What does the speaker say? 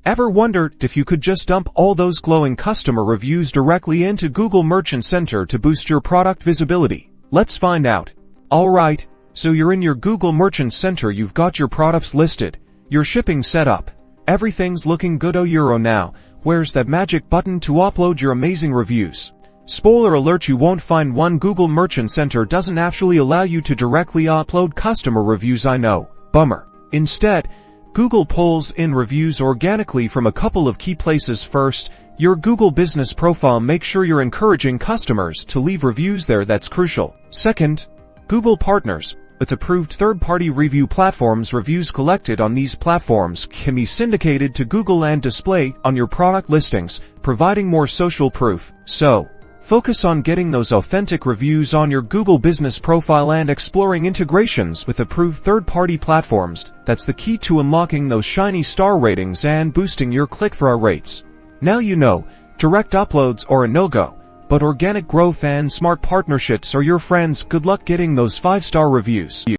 Ever wondered if you could just dump all those glowing customer reviews directly into Google Merchant Center to boost your product visibility? Let's find out. Alright, so you're in your Google Merchant Center, you've got your products listed, your shipping set up, everything's looking good. Oh Euro, now, where's that magic button to upload your amazing reviews? Spoiler alert, you won't find one. Google Merchant Center doesn't actually allow you to directly upload customer reviews. I know, bummer. Instead, Google pulls in reviews organically from a couple of key places. First, your Google business profile. Make sure you're encouraging customers to leave reviews there, that's crucial. Second, Google Partners. With approved third-party review platforms, reviews collected on these platforms can be syndicated to Google and displayed on your product listings, providing more social proof. So, focus on getting those authentic reviews on your Google business profile and exploring integrations with approved third-party platforms. That's the key to unlocking those shiny star ratings and boosting your click-through rates. Now you know, direct uploads are a no-go, but organic growth and smart partnerships are your friends. Good luck getting those 5-star reviews.